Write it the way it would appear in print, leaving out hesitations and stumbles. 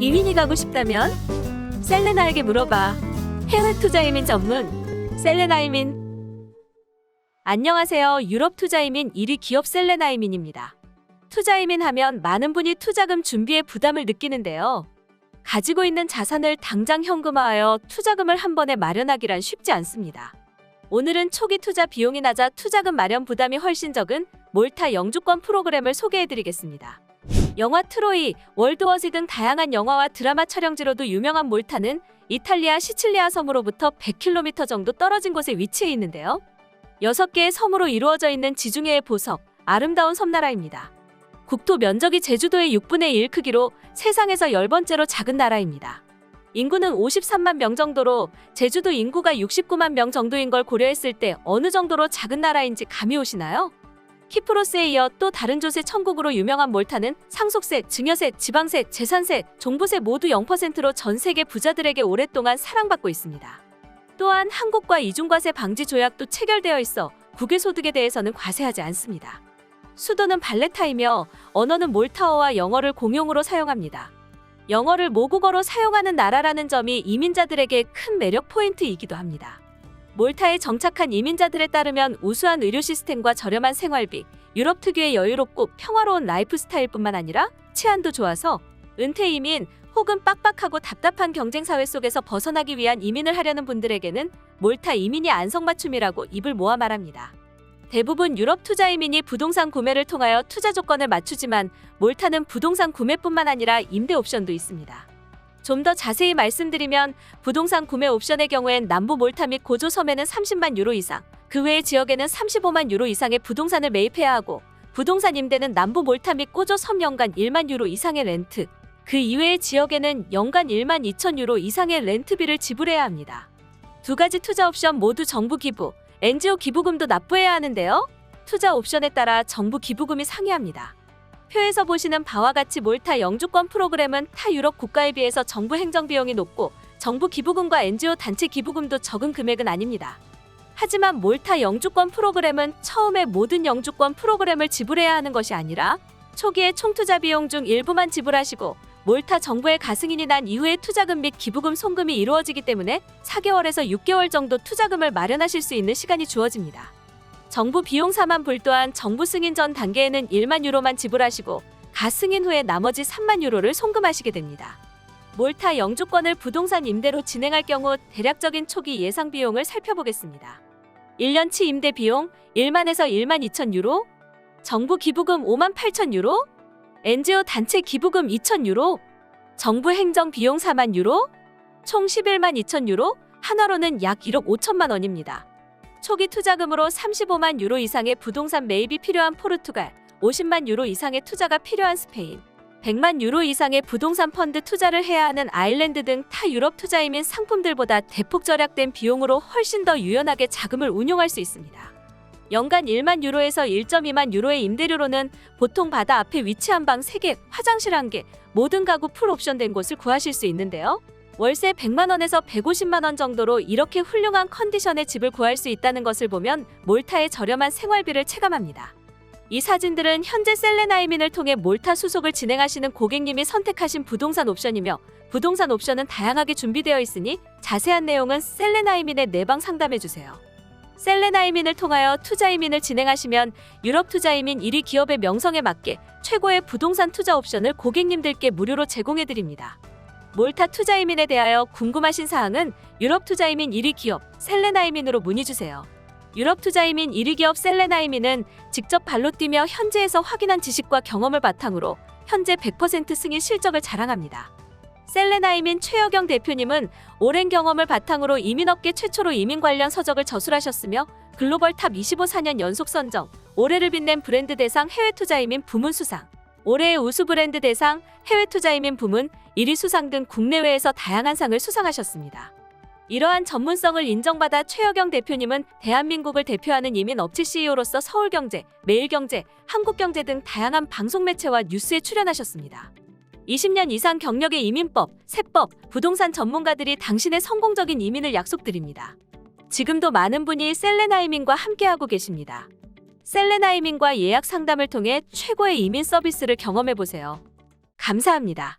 이민이 가고 싶다면 셀레나에게 물어봐. 해외 투자 이민 전문 셀레나 이민. 안녕하세요. 유럽 투자 이민 1위 기업 셀레나 이민입니다. 투자 이민 하면 많은 분이 투자금 준비에 부담을 느끼는데요. 가지고 있는 자산을 당장 현금화하여 투자금을 한 번에 마련하기란 쉽지 않습니다. 오늘은 초기 투자 비용이 낮아 투자금 마련 부담이 훨씬 적은 몰타 영주권 프로그램을 소개해드리겠습니다. 영화 트로이, 월드워즈 등 다양한 영화와 드라마 촬영지로도 유명한 몰타는 이탈리아 시칠리아 섬으로부터 100km 정도 떨어진 곳에 위치해 있는데요. 6개의 섬으로 이루어져 있는 지중해의 보석, 아름다운 섬나라입니다. 국토 면적이 제주도의 6분의 1 크기로 세상에서 10번째로 작은 나라입니다. 인구는 53만 명 정도로 제주도 인구가 69만 명 정도인 걸 고려했을 때 어느 정도로 작은 나라인지 감이 오시나요? 키프로스에 이어 또 다른 조세 천국으로 유명한 몰타는 상속세, 증여세, 지방세, 재산세, 종부세 모두 0%로 전 세계 부자들에게 오랫동안 사랑받고 있습니다. 또한 한국과 이중과세 방지 조약도 체결되어 있어 국외 소득에 대해서는 과세하지 않습니다. 수도는 발레타이며 언어는 몰타어와 영어를 공용으로 사용합니다. 영어를 모국어로 사용하는 나라라는 점이 이민자들에게 큰 매력 포인트이기도 합니다. 몰타에 정착한 이민자들에 따르면 우수한 의료 시스템과 저렴한 생활비, 유럽 특유의 여유롭고 평화로운 라이프 스타일뿐만 아니라 치안도 좋아서 은퇴 이민 혹은 빡빡하고 답답한 경쟁 사회 속에서 벗어나기 위한 이민을 하려는 분들에게는 몰타 이민이 안성맞춤이라고 입을 모아 말합니다. 대부분 유럽 투자 이민이 부동산 구매를 통하여 투자 조건을 맞추지만 몰타는 부동산 구매뿐만 아니라 임대 옵션도 있습니다. 좀 더 자세히 말씀드리면 부동산 구매 옵션의 경우엔 남부 몰타 및 고조 섬에는 30만 유로 이상, 그 외의 지역에는 35만 유로 이상의 부동산을 매입해야 하고 부동산 임대는 남부 몰타 및 고조 섬 연간 1만 유로 이상의 렌트, 그 이외의 지역에는 연간 1만 2천 유로 이상의 렌트비를 지불해야 합니다. 두 가지 투자 옵션 모두 정부 기부, NGO 기부금도 납부해야 하는데요. 투자 옵션에 따라 정부 기부금이 상이합니다. 표에서 보시는 바와 같이 몰타 영주권 프로그램은 타 유럽 국가에 비해서 정부 행정 비용이 높고 정부 기부금과 NGO 단체 기부금도 적은 금액은 아닙니다. 하지만 몰타 영주권 프로그램은 처음에 모든 영주권 프로그램을 지불해야 하는 것이 아니라 초기에 총투자 비용 중 일부만 지불하시고 몰타 정부의 가승인이 난 이후에 투자금 및 기부금 송금이 이루어지기 때문에 4개월에서 6개월 정도 투자금을 마련하실 수 있는 시간이 주어집니다. 정부 비용 4만 불 또한 정부 승인 전 단계에는 1만 유로만 지불하시고 가승인 후에 나머지 3만 유로를 송금하시게 됩니다. 몰타 영주권을 부동산 임대로 진행할 경우 대략적인 초기 예상 비용을 살펴보겠습니다. 1년치 임대 비용 1만에서 1만 2천 유로, 정부 기부금 5만 8천 유로, NGO 단체 기부금 2천 유로, 정부 행정 비용 4만 유로, 총 11만 2천 유로, 한화로는 약 1억 5천만 원입니다. 초기 투자금으로 35만 유로 이상의 부동산 매입이 필요한 포르투갈, 50만 유로 이상의 투자가 필요한 스페인, 100만 유로 이상의 부동산 펀드 투자를 해야 하는 아일랜드 등 타 유럽 투자 이민 상품들보다 대폭 절약된 비용으로 훨씬 더 유연하게 자금을 운용할 수 있습니다. 연간 1만 유로에서 1.2만 유로의 임대료로는 보통 바다 앞에 위치한 방 3개, 화장실 1개, 모든 가구 풀 옵션된 곳을 구하실 수 있는데요. 월세 100만 원에서 150만 원 정도로 이렇게 훌륭한 컨디션의 집을 구할 수 있다는 것을 보면 몰타의 저렴한 생활비를 체감합니다. 이 사진들은 현재 셀레나 이민을 통해 몰타 수속을 진행하시는 고객님이 선택하신 부동산 옵션이며 부동산 옵션은 다양하게 준비되어 있으니 자세한 내용은 셀레나 이민에 내방 상담해주세요. 셀레나 이민을 통하여 투자 이민을 진행하시면 유럽 투자 이민 1위 기업의 명성에 맞게 최고의 부동산 투자 옵션을 고객님들께 무료로 제공해드립니다. 몰타 투자 이민에 대하여 궁금하신 사항은 유럽 투자 이민 1위 기업 셀레나 이민으로 문의주세요. 유럽 투자 이민 1위 기업 셀레나 이민은 직접 발로 뛰며 현지에서 확인한 지식과 경험을 바탕으로 현재 100% 승인 실적을 자랑합니다. 셀레나 이민 최여경 대표님은 오랜 경험을 바탕으로 이민업계 최초로 이민 관련 서적을 저술하셨으며 글로벌 탑 25 4년 연속 선정, 올해를 빛낸 브랜드 대상 해외 투자 이민 부문 수상, 올해의 우수 브랜드 대상 해외 투자 이민 부문 1위 수상 등 국내외에서 다양한 상을 수상하셨습니다. 이러한 전문성을 인정받아 최여경 대표님은 대한민국을 대표하는 이민 업체 CEO로서 서울경제, 매일경제, 한국경제 등 다양한 방송 매체와 뉴스에 출연하셨습니다. 20년 이상 경력의 이민법, 세법, 부동산 전문가들이 당신의 성공적인 이민을 약속드립니다. 지금도 많은 분이 셀레나 이민과 함께하고 계십니다. 셀레나 이민과 예약 상담을 통해 최고의 이민 서비스를 경험해보세요. 감사합니다.